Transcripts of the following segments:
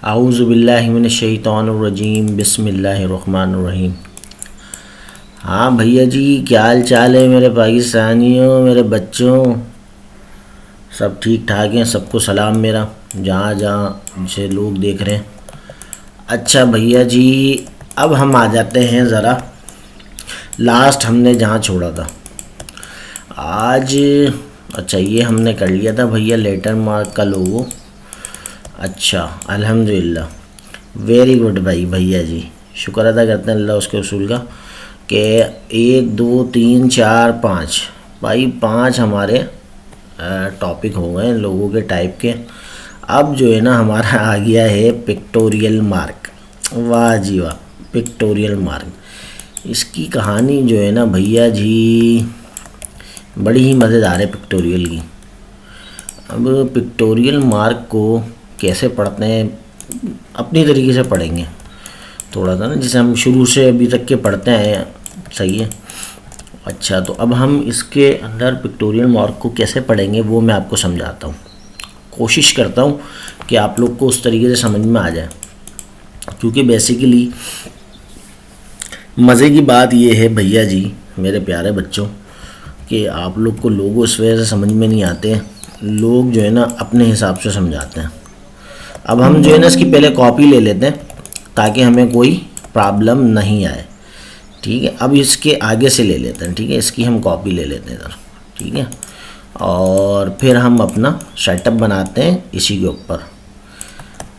आऊज़ुबिल्लाहि मिनश्शैतानिर्रजीम बिस्मिल्लाहिर्रहमानिर्रहीम। हाँ भैया जी, क्या हाल चाल है मेरे पाकिस्तानियों, मेरे बच्चों? सब ठीक ठाक हैं? सबको सलाम मेरा, जहाँ जहाँ से लोग देख रहे हैं। अच्छा भैया जी, अब हम आ जाते हैं ज़रा लास्ट हमने जहाँ छोड़ा था आज। अच्छा, ये हमने कर लिया था भैया लेटर मार्क का लोगो। अच्छा, अल्हम्दुलिल्लाह, वेरी गुड भाई। भैया जी शुक्र अदा करते हैं अल्लाह उसके रसूल का कि 1 2 3 4 5 भाई 5 हमारे टॉपिक हो गए लोगों के टाइप के। अब जो है ना हमारा आ गया है पिक्टोरियल मार्क। वाह जी वाह, पिक्टोरियल मार्क। इसकी कहानी जो है ना भैया जी बड़ी ही मज़ेदार है पिक्टोरियल की। अब पिक्टोरियल मार्क को कैसे पढ़ते हैं, अपनी तरीके से पढ़ेंगे थोड़ा सा ना, जिसे हम शुरू से अभी तक के पढ़ते हैं। सही है। अच्छा, तो अब हम इसके अंदर पिक्टोरियल मार्क को कैसे पढ़ेंगे वो मैं आपको समझाता हूँ। कोशिश करता हूँ कि आप लोग को उस तरीके से समझ में आ जाए, क्योंकि बेसिकली मज़े की बात ये है भैया जी मेरे प्यारे बच्चों कि आप लोग को लोगों इस वजह से समझ में नहीं आते हैं। लोग जो है ना अपने हिसाब से समझाते हैं। अब हम जो है ना इसकी पहले कॉपी ले लेते हैं ताकि हमें कोई प्रॉब्लम नहीं आए। ठीक है, अब इसके आगे से ले लेते हैं। ठीक है, इसकी हम कॉपी ले लेते हैं इधर। ठीक है, और फिर हम अपना सेटअप बनाते हैं इसी के ऊपर।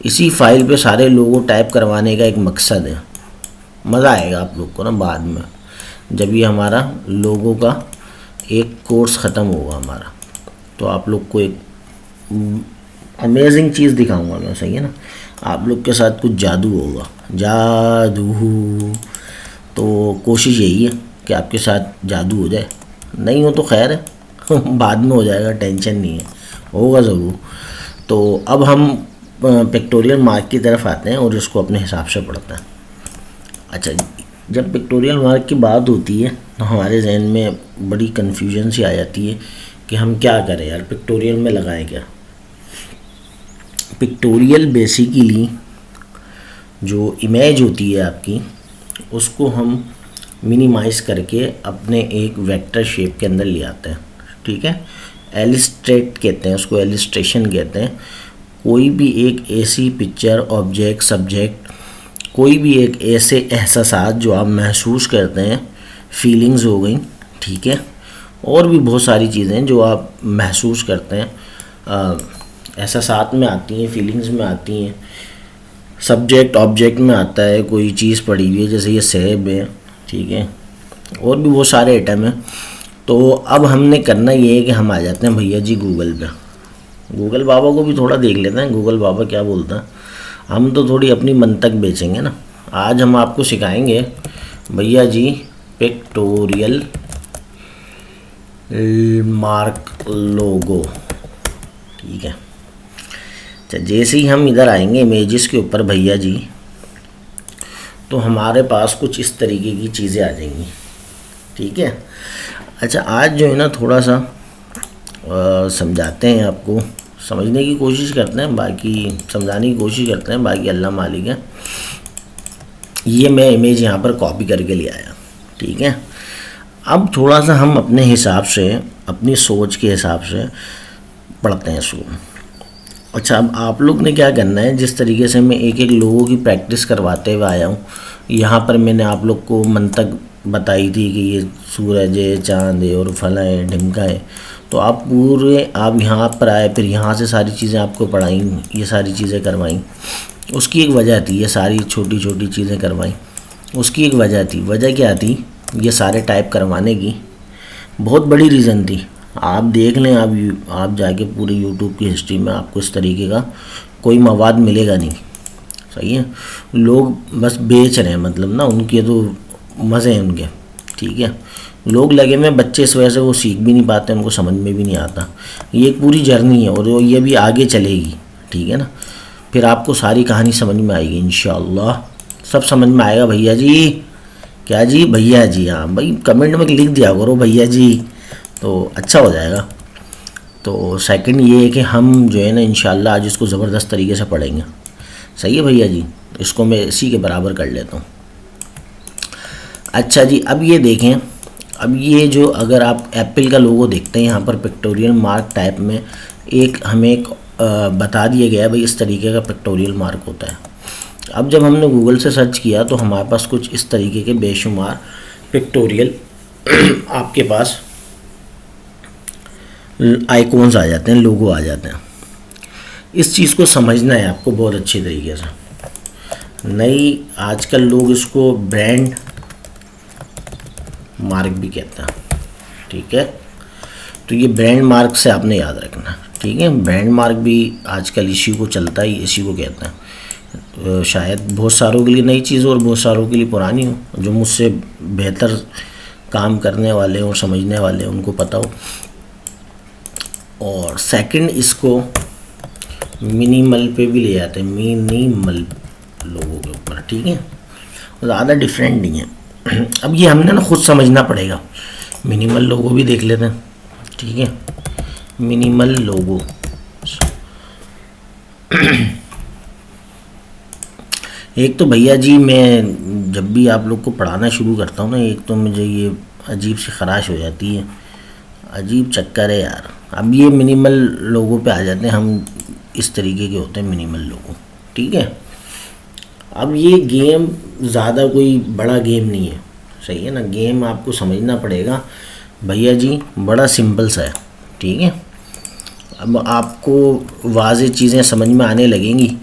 इसी फाइल पे सारे लोगों टाइप करवाने का एक मकसद है। मज़ा आएगा आप लोग को ना बाद में, जब ये हमारा लोगों का एक कोर्स ख़त्म होगा हमारा, तो आप लोग को एक अमेजिंग चीज़ दिखाऊंगा मैं। सही है ना, आप लोग के साथ कुछ जादू होगा। जादू तो कोशिश यही है कि आपके साथ जादू हो जाए। नहीं हो तो खैर है बाद में हो जाएगा, टेंशन नहीं है, होगा ज़रूर। तो अब हम पिक्टोरियल मार्क की तरफ आते हैं और इसको अपने हिसाब से पढ़ते हैं। अच्छा, जब पिक्टोरियल मार्क की बात होती है तो हमारे जहन में बड़ी कन्फ्यूजन सी आ जाती है कि हम क्या करें यार, पिक्टोरियल में लगाएं क्या। पिक्टोरियल बेसिकली जो इमेज होती है आपकी, उसको हम मिनिमाइज़ करके अपने एक वेक्टर शेप के अंदर ले आते हैं। ठीक है, एलिस्ट्रेट कहते हैं उसको, एलिस्ट्रेशन कहते हैं। कोई भी एक ऐसी पिक्चर, ऑब्जेक्ट, सब्जेक्ट, कोई भी एक ऐसे एहसासात जो आप महसूस करते हैं, फीलिंग्स हो गई। ठीक है, और भी बहुत सारी चीज़ें जो आप महसूस करते हैं, एहसासात में आती हैं, फीलिंग्स में आती हैं, सब्जेक्ट ऑब्जेक्ट में आता है। कोई चीज़ पड़ी हुई है जैसे ये सेब है। ठीक है, और भी बहुत सारे आइटम हैं। तो अब हमने करना ये है कि हम आ जाते हैं भैया जी गूगल पे। गूगल बाबा को भी थोड़ा देख लेते हैं, गूगल बाबा क्या बोलता है। हम तो थोड़ी अपनी मंतक बेचेंगे ना। आज हम आपको सिखाएंगे भैया जी पिक्टोरियल मार्क लोगो। ठीक है, जैसे ही हम इधर आएंगे इमेजेस के ऊपर भैया जी, तो हमारे पास कुछ इस तरीके की चीज़ें आ जाएंगी। ठीक है। अच्छा, आज जो है ना थोड़ा सा समझाते हैं आपको, समझने की कोशिश करते हैं, बाकी समझाने की कोशिश करते हैं, बाकी अल्लाह मालिक है। ये मैं इमेज यहाँ पर कॉपी करके ले आया। ठीक है, अब थोड़ा सा हम अपने हिसाब से, अपनी सोच के हिसाब से पढ़ते हैं इसको। अच्छा, अब आप लोग ने क्या करना है, जिस तरीके से मैं एक एक लोगों की प्रैक्टिस करवाते हुए आया हूँ, यहाँ पर मैंने आप लोग को मंतक बताई थी कि ये सूरज है, चाँद है और फला है, ढिमका है। तो आप यहाँ पर आए, फिर यहाँ से सारी चीज़ें आपको पढ़ाई, ये सारी चीज़ें करवाई। उसकी एक वजह थी, ये सारी छोटी छोटी चीज़ें करवाई, उसकी एक वजह थी। वजह क्या थी ये सारे टाइप करवाने की? बहुत बड़ी रीज़न थी। आप देख लें, आप जाके पूरी यूट्यूब की हिस्ट्री में आपको इस तरीके का कोई मवाद मिलेगा नहीं। सही है, लोग बस बेच रहे हैं, मतलब ना उनके तो मज़े हैं उनके। ठीक है, लोग लगे में बच्चे इस वजह से वो सीख भी नहीं पाते, उनको समझ में भी नहीं आता। ये एक पूरी जर्नी है और ये भी आगे चलेगी। ठीक है ना, फिर आपको सारी कहानी समझ में आएगी इंशाअल्लाह, सब समझ में आएगा भैया जी। क्या जी? भैया जी। हाँ भाई, कमेंट में लिख दिया करो भैया जी, तो अच्छा हो जाएगा। तो सेकंड ये है कि हम जो है ना इंशाल्लाह आज इसको ज़बरदस्त तरीके से पढ़ेंगे। सही है भैया जी, इसको मैं इसी के बराबर कर लेता हूँ। अच्छा जी, अब ये देखें, अब ये जो अगर आप एप्पल का लोगो देखते हैं यहाँ पर पिक्टोरियल मार्क टाइप में हमें एक बता दिया गया है भाई इस तरीके का पिक्टोरियल मार्क होता है। अब जब हमने गूगल से सर्च किया तो हमारे पास कुछ इस तरीके के बेशुमार पिक्टोरियल आपके पास आइकॉन्स आ जाते हैं, लोगो आ जाते हैं। इस चीज़ को समझना है आपको बहुत अच्छी तरीके से। नई आजकल लोग इसको ब्रांड मार्क भी कहते हैं, ठीक है। तो ये ब्रांड मार्क से आपने याद रखना, ठीक है। ब्रांड मार्क भी आजकल इसी को चलता ही, इसी को कहते हैं। शायद बहुत सारों के लिए नई चीज़ और बहुत सारों के लिए पुरानी हो, जो मुझसे बेहतर काम करने वाले और समझने वाले उनको पता हो। और सेकंड, इसको मिनिमल पे भी ले जाते हैं, मिनिमल लोगों के ऊपर, ठीक है। ज़्यादा डिफरेंट नहीं है। अब ये हमने ना खुद समझना पड़ेगा। मिनिमल लोगो भी देख लेते हैं, ठीक है। मिनिमल लोगो एक तो भैया जी, मैं जब भी आप लोग को पढ़ाना शुरू करता हूँ ना, एक तो मुझे ये अजीब सी खराश हो जाती है, अजीब चक्कर है यार। अब ये मिनिमल लोगों पे आ जाते हैं हम, इस तरीके के होते हैं मिनिमल लोगो, ठीक है। अब ये गेम ज़्यादा कोई बड़ा गेम नहीं है, सही है ना। गेम आपको समझना पड़ेगा भैया जी, बड़ा सिंपल सा है, ठीक है। अब आपको वाज़ेह चीज़ें समझ में आने लगेंगी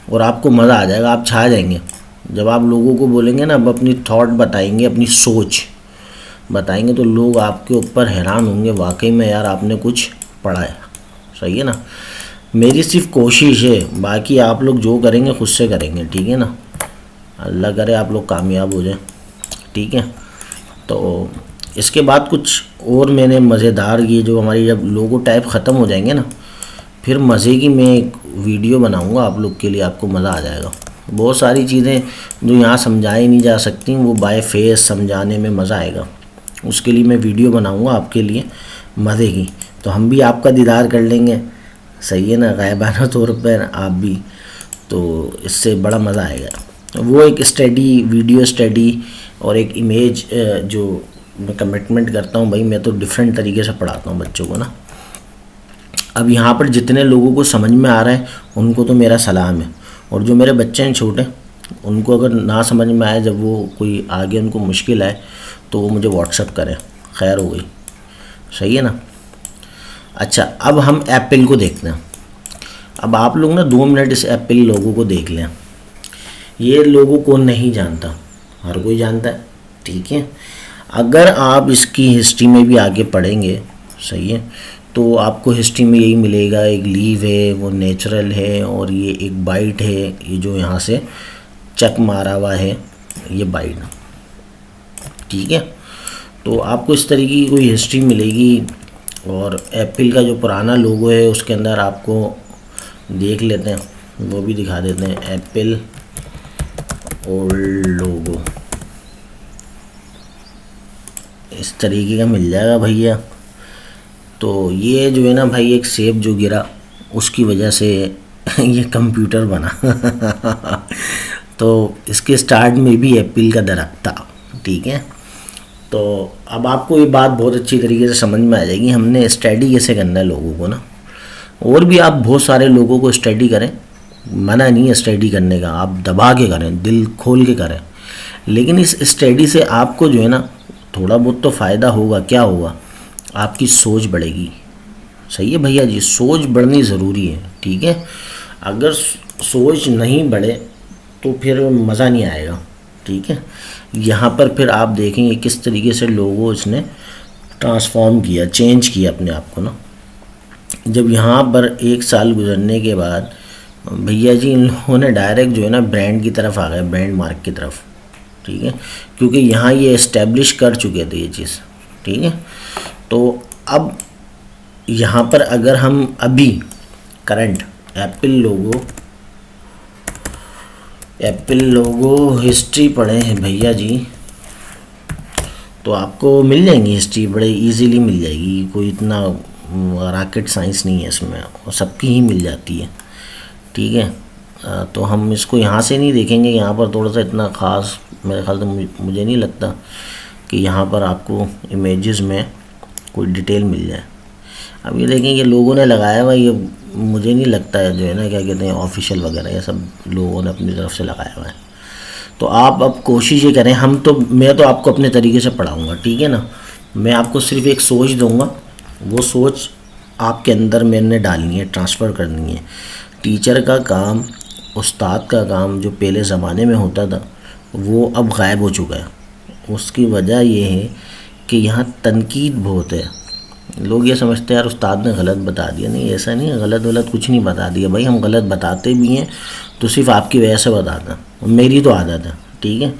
और आपको मज़ा आ जाएगा, आप छा जाएंगे जब आप लोगों को बोलेंगे ना, अब अपनी थॉट बताएंगे, अपनी सोच बताएंगे, तो लोग आपके ऊपर हैरान होंगे, वाकई में यार आपने कुछ पढ़ा है, सही है ना। मेरी सिर्फ कोशिश है, बाकी आप लोग जो करेंगे खुद से करेंगे, ठीक है ना। अल्लाह करे आप लोग कामयाब हो जाए, ठीक है। तो इसके बाद कुछ और मैंने मज़ेदार, ये जो हमारी जब लोगो टाइप ख़त्म हो जाएंगे ना, फिर मज़े की मैं एक वीडियो बनाऊंगा आप लोग के लिए, आपको मज़ा आ जाएगा। बहुत सारी चीज़ें जो यहाँ समझाई नहीं जा सकती, वो बाय फेस समझाने में मज़ा आएगा। उसके लिए मैं वीडियो बनाऊंगा आपके लिए मज़े की, तो हम भी आपका दीदार कर लेंगे, सही है ना, गायबाना तौर पर आप भी, तो इससे बड़ा मज़ा आएगा। वो एक स्टडी, वीडियो स्टडी और एक इमेज जो मैं कमिटमेंट करता हूँ भाई, मैं तो डिफरेंट तरीके से पढ़ाता हूँ बच्चों को ना। अब यहाँ पर जितने लोगों को समझ में आ रहा है उनको तो मेरा सलाम है, और जो मेरे बच्चे हैं छोटे, उनको अगर ना समझ में आए, जब वो कोई आगे उनको मुश्किल आए, तो वो मुझे व्हाट्सअप करें, खैर हो गई, सही है ना। अच्छा, अब हम एप्पल को देखते हैं। अब आप लोग ना 2 मिनट इस एप्पल लोगो को देख लें। ये लोगो कौन नहीं जानता, हर कोई जानता है, ठीक है। अगर आप इसकी हिस्ट्री में भी आगे पढ़ेंगे, सही है, तो आपको हिस्ट्री में यही मिलेगा, एक लीव है वो नेचुरल है, और ये एक बाइट है, ये जो यहाँ से चक मारा हुआ है ये बाइट, ठीक है। तो आपको इस तरीके की कोई हिस्ट्री मिलेगी। और एप्पल का जो पुराना लोगो है उसके अंदर आपको देख लेते हैं, वो भी दिखा देते हैं। एप्पल ओल्ड लोगो इस तरीके का मिल जाएगा भैया। तो ये जो है ना भाई, एक सेब जो गिरा उसकी वजह से ये कंप्यूटर बना तो इसके स्टार्ट में भी एप्पल का दरख्त था, ठीक है। तो अब आपको ये बात बहुत अच्छी तरीके से समझ में आ जाएगी, हमने स्टडी कैसे करना है लोगों को ना। और भी आप बहुत सारे लोगों को स्टडी करें, मना नहीं है स्टडी करने का, आप दबा के करें, दिल खोल के करें, लेकिन इस स्टडी से आपको जो है ना थोड़ा बहुत तो फ़ायदा होगा। क्या होगा? आपकी सोच बढ़ेगी, सही है भैया जी, सोच बढ़नी ज़रूरी है, ठीक है। अगर सोच नहीं बढ़े तो फिर मज़ा नहीं आएगा, ठीक है। यहाँ पर फिर आप देखेंगे किस तरीके से लोगों इसने ट्रांसफॉर्म किया, चेंज किया अपने आप को ना। जब यहाँ पर 1 साल गुजरने के बाद भैया जी इन लोगों ने डायरेक्ट जो है ना ब्रांड की तरफ आ गए, ब्रांड मार्क की तरफ, ठीक है, क्योंकि यहाँ ये इस्टेब्लिश कर चुके थे ये चीज़, ठीक है। तो अब यहाँ पर अगर हम अभी करंट एप्पल लोगो हिस्ट्री पढ़े हैं भैया जी, तो आपको मिल जाएंगी हिस्ट्री, बड़े इजीली मिल जाएगी, कोई इतना रॉकेट साइंस नहीं है इसमें, और सबकी ही मिल जाती है, ठीक है। तो हम इसको यहाँ से नहीं देखेंगे। यहाँ पर थोड़ा सा इतना ख़ास मेरे ख्याल से मुझे नहीं लगता कि यहाँ पर आपको इमेजेस में कोई डिटेल मिल जाए। अब ये देखें, ये लोगों ने लगाया हुआ, ये मुझे नहीं लगता है जो है ना क्या कहते हैं ऑफिशियल वगैरह, ये सब लोगों ने अपनी तरफ से लगाया हुआ है। तो आप अब कोशिश ये करें, मैं तो आपको अपने तरीके से पढ़ाऊँगा, ठीक है ना। मैं आपको सिर्फ एक सोच दूँगा, वो सोच आपके अंदर मैंने डालनी है, ट्रांसफ़र करनी है। टीचर का काम, उस्ताद का काम जो पहले ज़माने में होता था वो अब गायब हो चुका है। उसकी वजह ये है कि यहाँ तनकीद बहुत है। लोग ये समझते हैं यार उस्ताद ने गलत बता दिया। नहीं, ऐसा नहीं है, गलत कुछ नहीं बता दिया भाई। हम गलत बताते भी हैं तो सिर्फ आपकी वजह से बताते हैं, मेरी तो आदत है, ठीक है।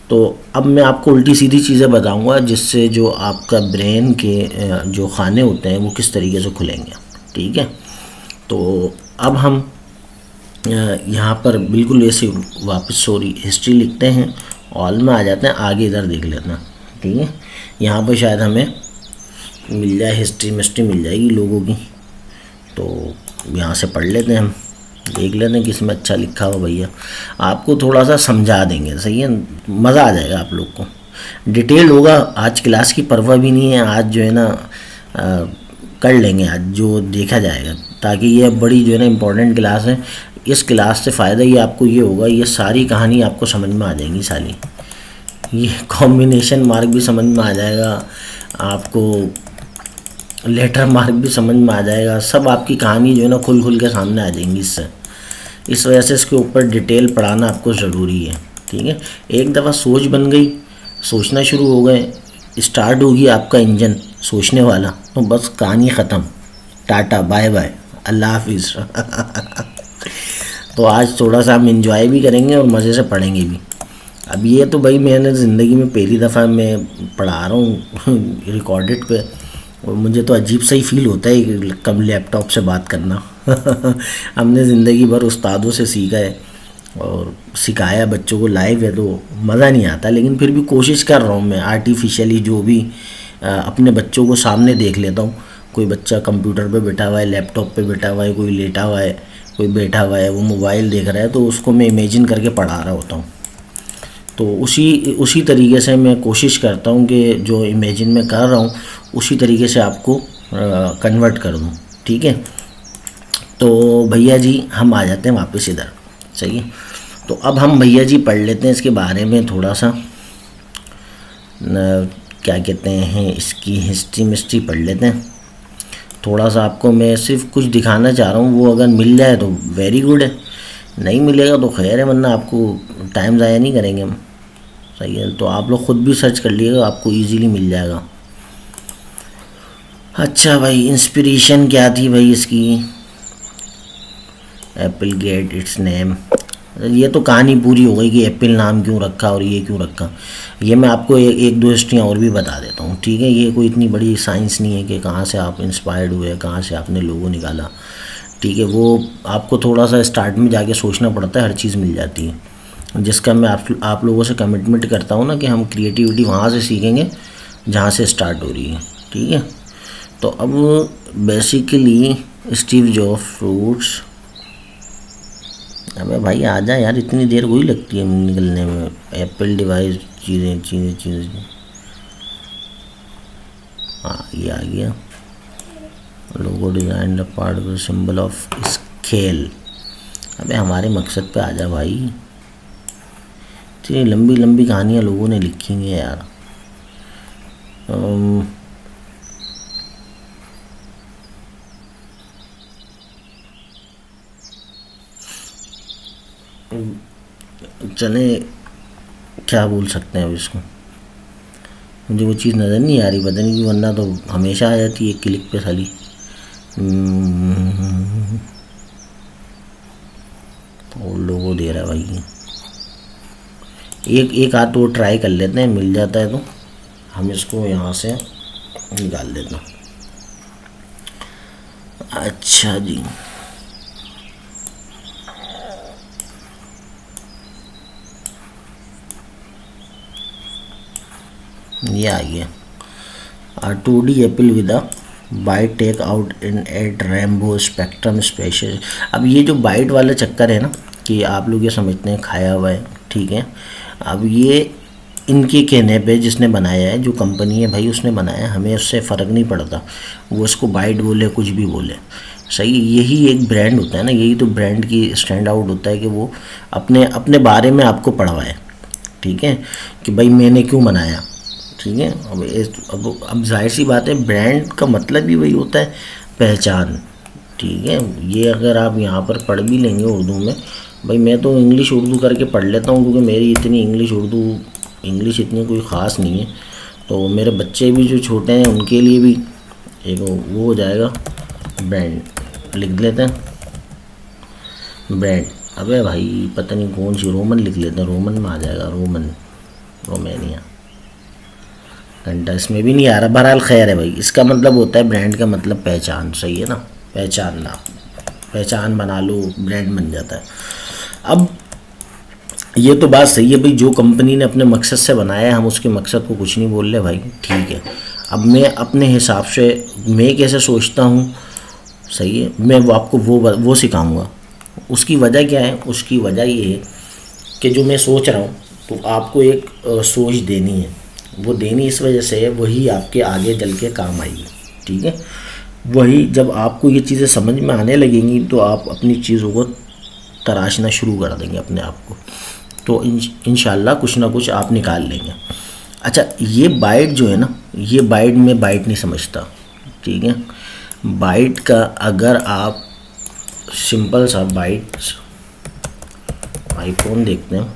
तो अब मैं आपको उल्टी सीधी चीज़ें बताऊंगा जिससे जो आपका ब्रेन के जो खाने होते हैं वो किस तरीके से खुलेंगे, ठीक है। तो अब हम यहाँ पर बिल्कुल ऐसे वापस सॉरी हिस्ट्री लिखते हैं, ऑल में आ जाते हैं, आगे इधर देख लेते हैं, ठीक है। यहाँ पर शायद हमें मिल जाए हिस्ट्री मिल जाएगी लोगों की, तो यहाँ से पढ़ लेते हैं, हम देख लेते हैं किस में अच्छा लिखा हुआ। भैया आपको थोड़ा सा समझा देंगे, सही है, मज़ा आ जाएगा आप लोग को। डिटेल होगा, आज क्लास की परवाह भी नहीं है, आज जो है ना कर लेंगे आज जो देखा जाएगा, ताकि ये बड़ी जो है ना इम्पोर्टेंट क्लास है। इस क्लास से फ़ायदा ये आपको ये होगा, ये सारी कहानी आपको समझ में आ जाएंगी सारी। ये कॉम्बिनेशन मार्क भी समझ में आ जाएगा आपको, लेटर मार्क भी समझ में आ जाएगा, सब आपकी कहानी जो है ना खुल के सामने आ जाएंगी इससे। इस वजह से इसके ऊपर डिटेल पढ़ाना आपको ज़रूरी है, ठीक है। एक दफ़ा सोच बन गई, सोचना शुरू हो गए, स्टार्ट होगी आपका इंजन सोचने वाला, तो बस कहानी ख़त्म, टाटा बाय बाय, अल्लाह हाफिज़। तो आज थोड़ा सा हम इंजॉय भी करेंगे और मज़े से पढ़ेंगे भी। अब ये तो भाई मैंने ज़िंदगी में पहली दफ़ा मैं पढ़ा रहा हूँ रिकॉर्डेड पे, और मुझे तो अजीब सा ही फील होता है कम लैपटॉप से बात करना। हमने ज़िंदगी भर उस्तादों से सीखा है और सिखाया बच्चों को, लाइव है तो मज़ा नहीं आता, लेकिन फिर भी कोशिश कर रहा हूँ मैं आर्टिफिशियली जो भी अपने बच्चों को सामने देख लेता हूँ। कोई बच्चा कंप्यूटर पे बैठा हुआ है, लैपटॉप पे बैठा हुआ है, कोई लेटा हुआ है, कोई बैठा हुआ है, वो मोबाइल देख रहा है, तो उसको मैं इमेजिन करके पढ़ा रहा होता हूँ। तो उसी तरीके से मैं कोशिश करता हूँ कि जो इमेजिन में कर रहा हूँ उसी तरीके से आपको कन्वर्ट कर दूँ, ठीक है। तो भैया जी हम आ जाते हैं वापस इधर, सही है। तो अब हम भैया जी पढ़ लेते हैं इसके बारे में थोड़ा सा, क्या कहते हैं, इसकी हिस्ट्री पढ़ लेते हैं थोड़ा सा। आपको मैं सिर्फ कुछ दिखाना चाह रहा हूँ, वो अगर मिल जाए तो वेरी गुड है, नहीं मिलेगा तो खैर है, वरना आपको टाइम ज़ाया नहीं करेंगे हम, सही है। तो आप लोग ख़ुद भी सर्च कर लीजिएगा, आपको इजीली मिल जाएगा। अच्छा भाई, इंस्पिरेशन क्या थी भाई इसकी, एप्पल गेट इट्स नेम। ये तो कहानी पूरी हो गई कि एप्पल नाम क्यों रखा और ये क्यों रखा। ये मैं आपको एक दो हिस्ट्रियाँ और भी बता देता हूँ, ठीक है। ये कोई इतनी बड़ी साइंस नहीं है कि कहाँ से आप इंस्पायर्ड हुए, कहाँ से आपने लोगो निकाला, ठीक है। वो आपको थोड़ा सा स्टार्ट में जाके सोचना पड़ता है, हर चीज़ मिल जाती है। जिसका मैं आप लोगों से कमिटमेंट करता हूँ ना कि हम क्रिएटिविटी वहाँ से सीखेंगे जहाँ से स्टार्ट हो रही है, ठीक है। तो अब बेसिकली स्टीव जॉब्स फ्रूट्स, अबे भाई आ जा यार, इतनी देर वही लगती है निकलने में। एप्पल डिवाइस चीज़ें, हाँ ये आ गया। Logo design the part of the symbol of scale. अबे हमारे मकसद पे आ जा भाई, इतनी लंबी लंबी कहानियाँ लोगों ने लिखी हैं यार। चले क्या बोल सकते हैं अब इसको, मुझे वो चीज़ नज़र नहीं आ रही, पता नहीं कि, वरना तो हमेशा आ जाती है क्लिक पे साली। और लोगो दे रहा है भाई, एक आध तो ट्राई कर लेते हैं, मिल जाता है तो हम इसको यहाँ से निकाल देते हैं। अच्छा जी, ये आ गया। 2D apple with a bite take out in eight rainbow spectrum special. अब ये जो बाइट वाला चक्कर है ना, कि आप लोग ये समझते हैं खाया हुआ है, ठीक है। अब ये इनके कहने पे जिसने बनाया है, जो कंपनी है भाई उसने बनाया है, हमें उससे फ़र्क नहीं पड़ता, वो इसको बाइट बोले कुछ भी बोले, सही। यही एक ब्रांड होता है ना, यही तो ब्रांड की स्टैंड आउट होता है कि वो अपने अपने बारे में आपको पढ़वाए, ठीक है, कि भाई मैंने क्यों बनाया, ठीक है। अब जाहिर सी बात है, ब्रांड का मतलब ही वही होता है, पहचान, ठीक है। ये अगर आप यहाँ पर पढ़ भी लेंगे उर्दू में, भाई मैं तो इंग्लिश उर्दू करके पढ़ लेता हूँ, क्योंकि मेरी इतनी इंग्लिश इतनी कोई ख़ास नहीं है, तो मेरे बच्चे भी जो छोटे हैं उनके लिए भी एक वो हो जाएगा, ब्रांड लिख लेते हैं, ब्रांड। अबे भाई पता नहीं कौन सी, रोमन लिख लेते हैं, रोमन में आ जाएगा, रोमानिया घंटा, इसमें भी नहीं आ रहा, बहरहाल खैर है भाई। इसका मतलब होता है, ब्रांड का मतलब पहचान, सही है ना, पहचानना, पहचान बना लो, ब्रांड बन जाता है। अब ये तो बात सही है भाई, जो कंपनी ने अपने मकसद से बनाया है, हम उसके मकसद को कुछ नहीं बोल रहे भाई, ठीक है। अब मैं अपने हिसाब से मैं कैसे सोचता हूँ, सही है, मैं वो आपको वो सिखाऊंगा। उसकी वजह क्या है, उसकी वजह ये है कि जो मैं सोच रहा हूँ, तो आपको एक सोच देनी है, वो देनी इस वजह से है, वही आपके आगे चल के काम आएगी, ठीक है। वही जब आपको ये चीज़ें समझ में आने लगेंगी, तो आप अपनी चीज़ों को तराशना शुरू कर देंगे अपने आप को, तो इंशाल्लाह कुछ ना कुछ आप निकाल लेंगे। अच्छा, ये बाइट जो है ना, ये बाइट में बाइट नहीं समझता, ठीक है। बाइट का अगर आप सिंपल सा बाइट, आईफोन देखते हैं,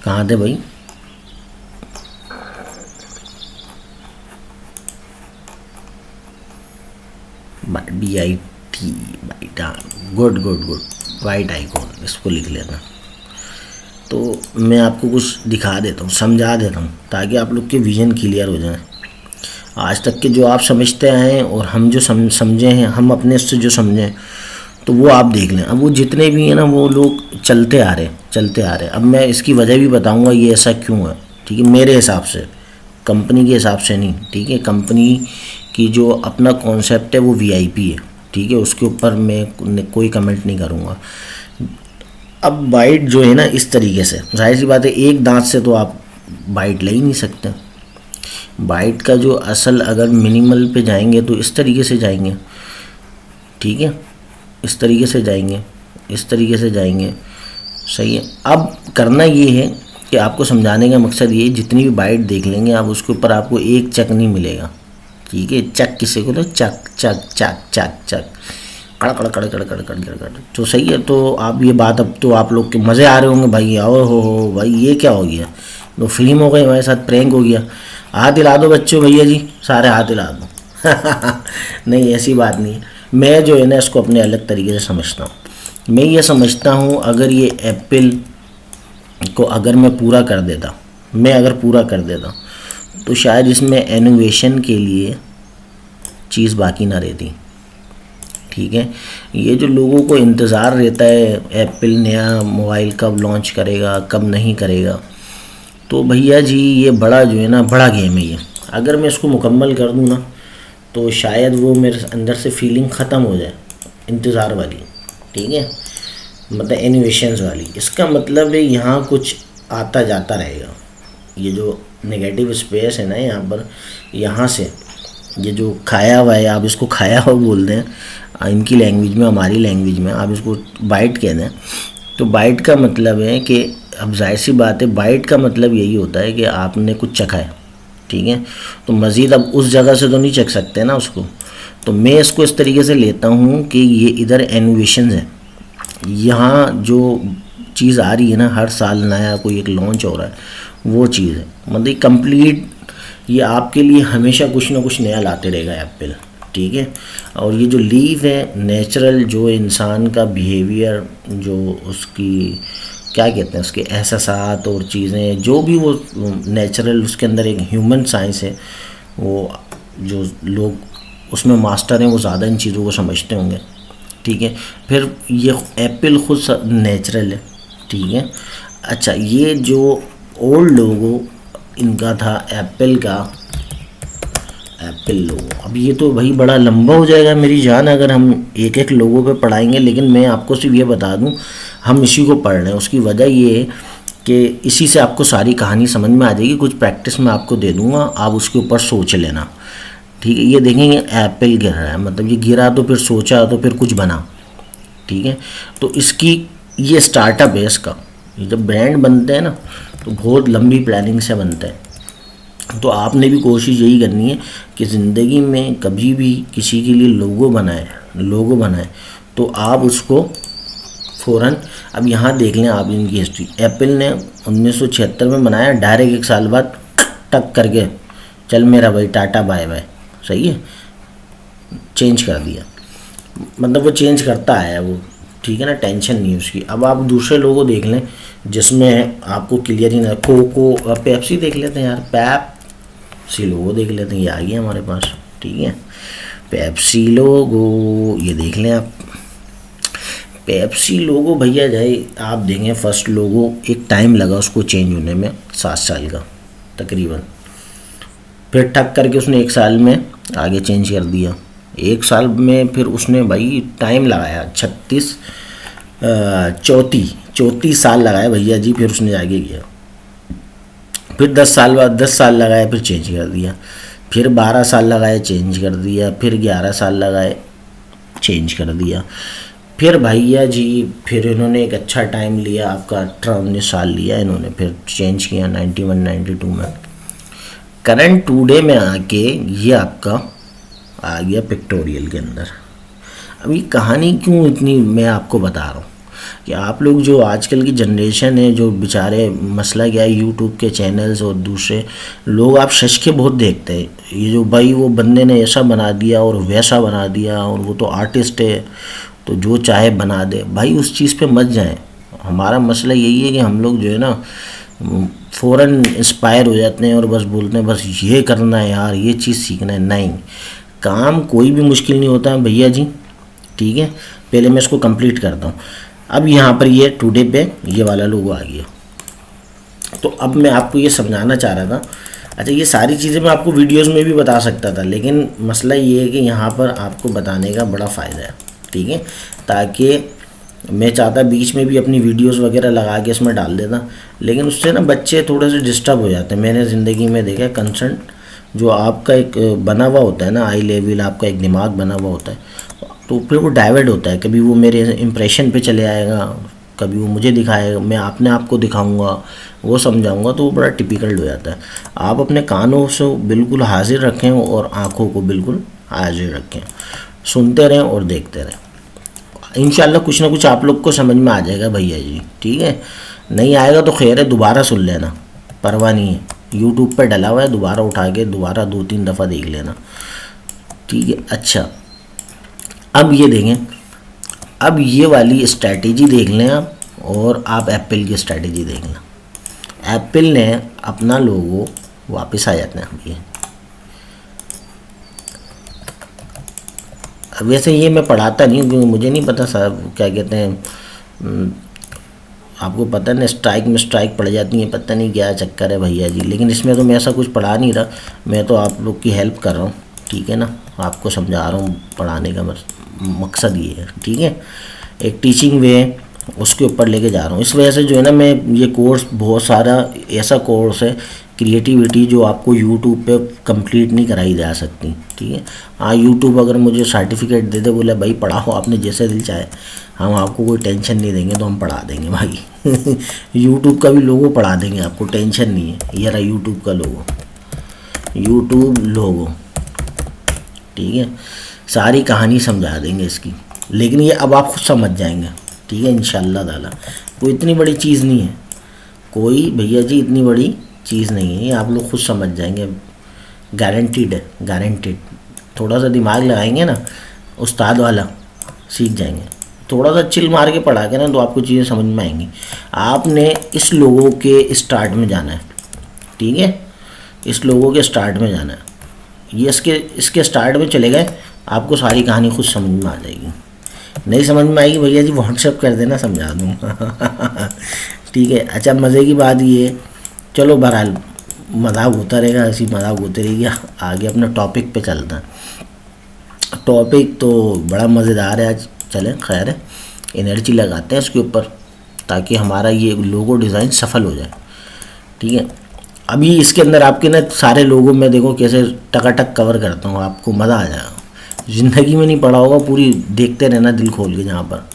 कहाँ थे भाई, BIT, बाइट, हाँ, गुड, वाइट आइकॉन, इसको लिख लेना। तो मैं आपको कुछ दिखा देता हूँ, समझा देता हूँ, ताकि आप लोग के विज़न क्लियर हो जाए। आज तक के जो आप समझते आए हैं और हम जो समझे हैं, हम अपने से जो समझें, तो वो आप देख लें। अब वो जितने भी हैं ना, वो लोग चलते आ रहे। अब मैं इसकी वजह भी बताऊंगा ये ऐसा क्यों है, ठीक है, मेरे हिसाब से, कंपनी के हिसाब से नहीं, ठीक है। कंपनी की जो अपना कॉन्सेप्ट है वो VIP है, ठीक है, उसके ऊपर मैं कोई कमेंट नहीं करूँगा। अब बाइट जो है ना, इस तरीके से, जाहिर सी बात है, एक दांत से तो आप बाइट ले ही नहीं सकते। बाइट का जो असल, अगर मिनिमल पे जाएंगे तो इस तरीके से जाएंगे, ठीक है, इस तरीके से जाएंगे, सही है। अब करना ये है कि आपको समझाने का मकसद ये है, जितनी भी बाइट देख लेंगे आप, उसके ऊपर आपको एक चक नहीं मिलेगा, ठीक है। चक किसे को, तो चक चक चक चक चक, कड़, तो सही है। तो आप ये बात, अब तो आप लोग के मज़े आ रहे होंगे भाई, आओ हो भाई, ये क्या हो गया, तो फिल्म हो गई हमारे साथ, प्रैंक हो गया। हाथ हिला दो बच्चों, भैया जी सारे हाथ हिला दो। नहीं, ऐसी बात नहीं है। मैं जो है ना, इसको अपने अलग तरीके से समझता हूँ। मैं ये समझता हूँ, अगर ये एप्पल को अगर मैं पूरा कर देता, तो शायद इसमें इनोवेशन के लिए चीज़ बाकी ना रहती, ठीक है। ये जो लोगों को इंतज़ार रहता है, एप्पल नया मोबाइल कब लॉन्च करेगा, कब नहीं करेगा, तो भैया जी ये बड़ा जो है ना, बड़ा गेम है ये। अगर मैं इसको मुकम्मल कर दूँ ना, तो शायद वो मेरे अंदर से फीलिंग ख़त्म हो जाए इंतज़ार वाली, ठीक है, मतलब इनोवेशंस वाली। इसका मतलब है यहाँ कुछ आता जाता रहेगा। ये जो नेगेटिव स्पेस है ना यहाँ पर, यहाँ से ये जो खाया हुआ है, आप इसको खाया हुआ बोलते हैं इनकी लैंग्वेज में, हमारी लैंग्वेज में आप इसको बाइट कहते हैं। तो बाइट का मतलब है कि, अब जाहिर सी बात है, बाइट का मतलब यही होता है कि आपने कुछ चखा है, ठीक है, तो मज़ीद अब उस जगह से तो नहीं चख सकते ना उसको। तो मैं इसको इस तरीके से लेता हूँ कि ये इधर इनोवेशन है, यहाँ जो चीज़ आ रही है ना, हर साल नया कोई एक लॉन्च हो रहा है, वो चीज़ है, मतलब कंप्लीट ये आपके लिए हमेशा कुछ ना कुछ नया लाते रहेगा एप्पल, ठीक है। और ये जो लीफ है, नेचुरल जो इंसान का बिहेवियर, जो उसकी क्या कहते हैं, उसके एहसासात और चीज़ें, जो भी वो नेचुरल, उसके अंदर एक ह्यूमन साइंस है, वो जो लोग उसमें मास्टर हैं, वो ज़्यादा इन चीज़ों को समझते होंगे, ठीक है। फिर ये एप्पल खुद नेचुरल है, ठीक है। अच्छा, ये जो ओल्ड लोगो इनका था एप्पल का, एप्पल लोगो। अब ये तो भाई बड़ा लंबा हो जाएगा मेरी जान अगर हम एक एक लोगों पे पढ़ाएंगे, लेकिन मैं आपको सिर्फ ये बता दूं हम इसी को पढ़ रहे हैं। उसकी वजह ये है कि इसी से आपको सारी कहानी समझ में आ जाएगी। कुछ प्रैक्टिस मैं आपको दे दूंगा, आप उसके ऊपर सोच लेना, ठीक है। ये देखेंगे एप्पल गिर रहा है, मतलब ये गिरा तो फिर सोचा तो फिर कुछ बना, ठीक है। तो इसकी ये स्टार्टअप है इसका। ये जब ब्रांड बनते हैं ना तो बहुत लंबी प्लानिंग से बनते हैं। तो आपने भी कोशिश यही करनी है कि ज़िंदगी में कभी भी किसी के लिए लोगो बनाए तो आप उसको फ़ौरन, अब यहाँ देख लें आप इनकी हिस्ट्री। एप्पल ने 1976 में बनाया, डायरेक्ट 1 साल बाद टक करके चल मेरा भाई टाटा बाय बाय, सही है, चेंज कर दिया। मतलब वो चेंज करता है वो, ठीक है ना, टेंशन नहीं है उसकी। अब आप दूसरे लोगों देख लें जिसमें आपको क्लियर ही ना, कोको पेप्सी देख लेते हैं यार, पेप्सी लोगो देख लेते हैं, ये आ गया हमारे पास, ठीक है। पेप्सी लोगो ये देख लें आप, पेप्सी लोगो भैया जाए आप देंगे फर्स्ट लोगो, एक टाइम लगा उसको चेंज होने में 7 साल का तकरीबन। फिर ठक करके उसने 1 साल में आगे चेंज कर दिया। 1 साल में फिर उसने भाई टाइम लगाया 34 साल लगाया भैया जी, फिर उसने आगे किया। फिर 10 साल बाद 10 साल लगाए, फिर चेंज कर दिया। फिर 12 साल लगाए, चेंज कर दिया। फिर 11 साल लगाए, चेंज कर दिया। फिर भैया जी फिर इन्होंने एक अच्छा टाइम लिया, आपका 18-19 साल लिया इन्होंने, फिर चेंज किया 91-92 में। करंट टुडे में आके ये आपका आ गया पिक्टोरियल के अंदर। अब ये कहानी क्यों इतनी मैं आपको बता रहा हूँ कि आप लोग जो आजकल की जनरेशन है, जो बेचारे, मसला क्या है, यूट्यूब के चैनल्स और दूसरे लोग आप शश के बहुत देखते हैं। ये जो भाई वो बंदे ने ऐसा बना दिया और वैसा बना दिया और वो तो आर्टिस्ट है तो जो चाहे बना दे, भाई उस चीज़ पे मत जाएं। हमारा मसला यही है कि हम लोग जो है ना फ़ौरन इंस्पायर हो जाते हैं और बस बोलते हैं बस ये करना है यार, ये चीज़ सीखना है। नहीं, काम कोई भी मुश्किल नहीं होता है भैया जी, ठीक है। पहले मैं इसको कंप्लीट करता हूँ। अब यहाँ पर ये टुडे पे ये वाला लोगो आ गया। तो अब मैं आपको ये समझाना चाह रहा था, अच्छा ये सारी चीज़ें मैं आपको वीडियोस में भी बता सकता था, लेकिन मसला ये है कि यहाँ पर आपको बताने का बड़ा फ़ायदा है, ठीक है। ताकि मैं चाहता बीच में भी अपनी वीडियोस वगैरह लगा के इसमें डाल देता, लेकिन उससे ना बच्चे थोड़े से डिस्टर्ब हो जाते हैं। मैंने ज़िंदगी में देखा है कंसर्न जो आपका एक बना हुआ होता है ना, आई लेवल आपका एक दिमाग बना हुआ होता है, तो फिर वो डाइवर्ट होता है। कभी वो मेरे इम्प्रेशन पे चले आएगा, कभी वो मुझे दिखाएगा, मैं अपने आप को दिखाऊंगा, वो समझाऊंगा, तो वो बड़ा टिपिकल हो जाता है। आप अपने कानों से बिल्कुल हाजिर रखें और आँखों को बिल्कुल हाजिर रखें, सुनते रहें और देखते रहें। इंशाल्लाह कुछ ना कुछ आप लोग को समझ में आ जाएगा भैया जी, ठीक है। नहीं आएगा तो खैर है, दोबारा सुन लेना, परवाह नहीं है। यूट्यूब पर डला हुआ है, दोबारा उठा के दोबारा 2-3 दफ़ा देख लेना, ठीक है। अच्छा अब ये देखें, अब ये वाली स्ट्रैटेजी देख लें आप, और आप एप्पल की स्ट्रैटेजी देख लें। एप्पल ने अपना लोगो वापस आ जाते हैं अब ये। वैसे ये मैं पढ़ाता नहीं हूँ क्योंकि मुझे नहीं पता साहब क्या कहते हैं, आपको पता ना स्ट्राइक में स्ट्राइक पड़ जाती है, पता नहीं क्या चक्कर है भैया जी। लेकिन इसमें तो मैं ऐसा कुछ पढ़ा नहीं रहा, मैं तो आप लोग की हेल्प कर रहा हूँ, ठीक है ना, आपको समझा रहा हूँ। पढ़ाने का मकसद ये है, ठीक है, एक टीचिंग वे उसके ऊपर लेके जा रहा हूँ। इस वजह से जो है ना मैं ये कोर्स, बहुत सारा ऐसा कोर्स है क्रिएटिविटी जो आपको यूट्यूब पे कंप्लीट नहीं कराई जा सकती, ठीक है। हाँ यूट्यूब अगर मुझे सर्टिफिकेट दे दे, बोले भाई पढ़ाओ आपने जैसे दिल चाहे, हम आपको कोई टेंशन नहीं देंगे, तो हम पढ़ा देंगे भाई यूट्यूब का भी लोगो पढ़ा देंगे आपको, टेंशन नहीं है। ये रहा यूट्यूब का लोगो, यूट्यूब लोगो, ठीक है, सारी कहानी समझा देंगे इसकी। लेकिन ये अब आप खुद समझ जाएंगे, ठीक है, इंशाल्लाह ताला। कोई इतनी बड़ी चीज़ नहीं है, कोई भैया जी इतनी बड़ी चीज़ नहीं है, ये आप लोग खुद समझ जाएंगे, गारंटीड है, गारंटीड। थोड़ा सा दिमाग लगाएंगे ना उस्ताद वाला, सीख जाएंगे। थोड़ा सा चिल मार के पढ़ा के ना तो आपको चीज़ें समझ में आएंगी। आपने इस लोगों के स्टार्ट में जाना है, ठीक है, इस लोगों के स्टार्ट में जाना है। ये इसके स्टार्ट में चले गए, आपको सारी कहानी खुद समझ में आ जाएगी। नहीं समझ में आएगी भैया जी व्हाट्सएप कर देना, समझा दूँ ठीक है। अच्छा मज़े की बात ये, चलो बहरहाल मजाक होता रहेगा, ऐसी मजाक होती रहेगी। आगे अपने टॉपिक पे चलते हैं। टॉपिक तो बड़ा मज़ेदार है आज, चलें खैर है, एनर्जी लगाते हैं इसके ऊपर ताकि हमारा ये लोगो डिज़ाइन सफल हो जाए। ठीक है, अभी इसके अंदर आपके ना सारे लोगों में देखो कैसे टकाटक कवर करता हूँ, आपको मज़ा आ जाएगा। ज़िंदगी में नहीं पढ़ा होगा, पूरी देखते रहना दिल खोल के जहाँ पर।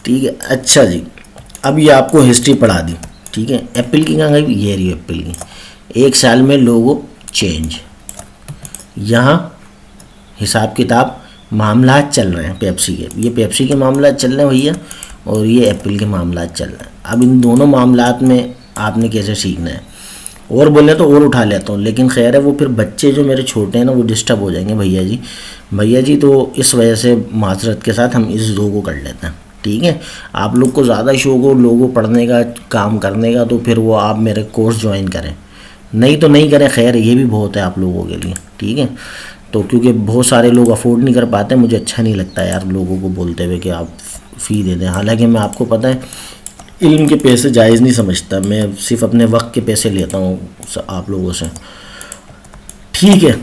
ठीक है, अच्छा जी, अब ये आपको हिस्ट्री पढ़ा दी। ठीक है, एप्पल की कहाँ गई, ये रही एप्पल की। 1 साल में लोगो चेंज, यहाँ हिसाब किताब मामलात चल रहे हैं पेप्सी के, ये पेप्सी के मामलात चल रहे हैं भैया, और ये एप्पल के मामलात चल रहे हैं। अब इन दोनों मामलात में आपने कैसे सीखना है, और बोले तो और उठा लेता हूँ, लेकिन खैर है वो फिर बच्चे जो मेरे छोटे हैं ना वो डिस्टर्ब हो जाएंगे भैया जी। भैया जी तो इस वजह से माजरत के साथ हम इस 2 को कर लेते हैं। ठीक है, आप लोग को ज़्यादा शौक हो लोगों पढ़ने का, काम करने का, तो फिर वो आप मेरे कोर्स ज्वाइन करें, नहीं तो नहीं करें, खैर ये भी बहुत है आप लोगों के लिए। ठीक है, तो क्योंकि बहुत सारे लोग अफोर्ड नहीं कर पाते, मुझे अच्छा नहीं लगता यार लोगों को बोलते हुए कि आप फ़ी दे दें। हालांकि मैं आपको पता है इल्म के पैसे जायज़ नहीं समझता, मैं सिर्फ अपने वक्त के पैसे लेता हूँ आप लोगों से। ठीक है,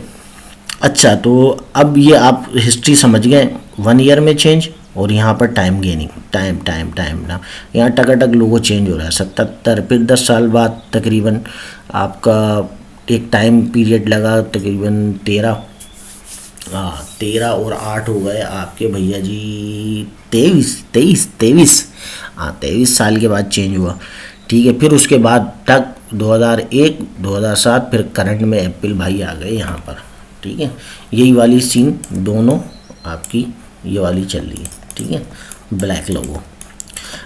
अच्छा तो अब ये आप हिस्ट्री समझ गए, 1 ईयर में चेंज, और यहाँ पर टाइम गेनिंग, टाइम ना, यहाँ टकाटक लोगो चेंज हो रहा है 77, फिर 10 साल बाद तकरीबन आपका एक टाइम पीरियड लगा तकरीबन 13 और 8 हो गए आपके भैया जी 23 हाँ 23 साल के बाद चेंज हुआ। ठीक है, फिर उसके बाद तक 2001 2007 फिर करंट में एप्पल भाई आ गए यहाँ पर। ठीक है, यही वाली सीन दोनों आपकी ये वाली चल रही है। ठीक है, ब्लैक लोगो।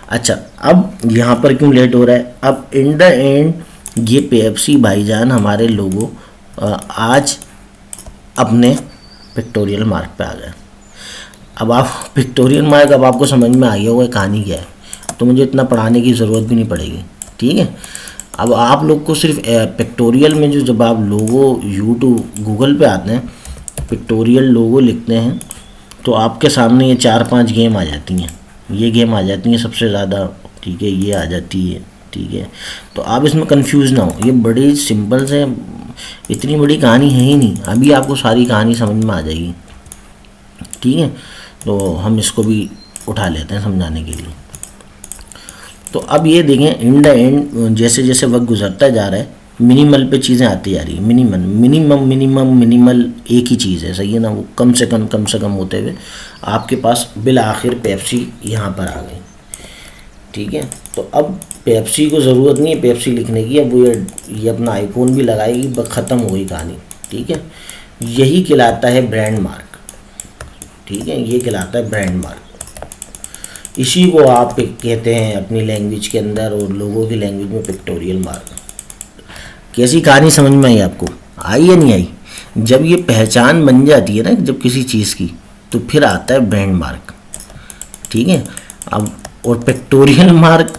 अच्छा, अब यहाँ पर क्यों लेट हो रहा है, अब इन द एंड ये पेप्सी भाईजान हमारे लोगो आज अपने पिक्टोरियल मार्क पे आ गए। अब आप पिक्टोरियल मार्क, अब आपको समझ में आ गया होगा कहानी क्या है, तो मुझे इतना पढ़ाने की ज़रूरत भी नहीं पड़ेगी। ठीक है, अब आप लोग को सिर्फ पिक्टोरियल में जो जब आप लोगो यूट्यूब गूगल पे आते हैं पिक्टोरियल लोगो लिखते हैं तो आपके सामने ये 4-5 गेम आ जाती हैं, ये गेम आ जाती हैं सबसे ज़्यादा। ठीक है, ये आ जाती है। ठीक है, तो आप इसमें कंफ्यूज ना हो, ये बड़ी सिंपल से, इतनी बड़ी कहानी है ही नहीं, अभी आपको सारी कहानी समझ में आ जाएगी। ठीक है, तो हम इसको भी उठा लेते हैं समझाने के लिए। तो अब ये देखें इन द एंड जैसे जैसे वक्त गुजरता जा रहा है मिनिमल पे चीज़ें आती जा रही है। मिनिमल एक ही चीज़ है, सही है ना, वो कम से कम होते हुए आपके पास बिल आखिर पेप्सी यहाँ पर आ गई। ठीक है, तो अब पेप्सी को ज़रूरत नहीं है पेप्सी लिखने की, अब वो ये अपना आईफोन भी लगाएगी, ख़त्म हो गई कहानी। ठीक है, यही कहलाता है ब्रांड मार्क। ठीक है, ये कहलाता है ब्रांड मार्क, इसी को आप कहते हैं अपनी लैंग्वेज के अंदर और लोगों की लैंग्वेज में पिक्टोरियल मार्क। कैसी कहानी समझ में आई आपको, आई या नहीं आई? जब ये पहचान बन जाती है ना जब किसी चीज़ की, तो फिर आता है ब्रांड मार्क। ठीक है, अब और पिक्टोरियल मार्क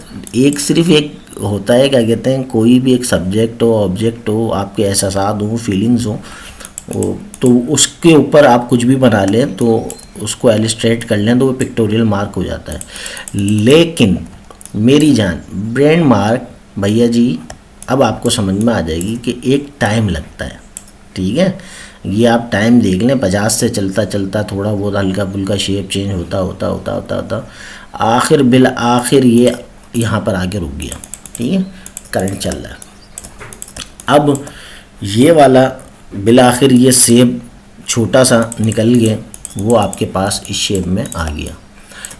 सिर्फ एक होता है, क्या कहते हैं, कोई भी एक सब्जेक्ट हो, ऑब्जेक्ट हो, आपके एहसास हो, फीलिंग्स हो, तो उसके ऊपर आप कुछ भी बना लें तो उसको एलिस्ट्रेट कर लें तो वो पिक्टोरियल मार्क हो जाता है। लेकिन मेरी जान ब्रांड मार्क भैया जी अब आपको समझ में आ जाएगी कि एक टाइम लगता है। ठीक है, ये आप टाइम देख लें, 50 से चलता चलता थोड़ा बहुत हल्का फुल्का शेप चेंज होता आखिर ये यहाँ पर आके रुक गया। ठीक है, करंट चल रहा है। अब ये वाला बिल आखिर ये शेप छोटा सा निकल गया, वो आपके पास इस शेप में आ गया,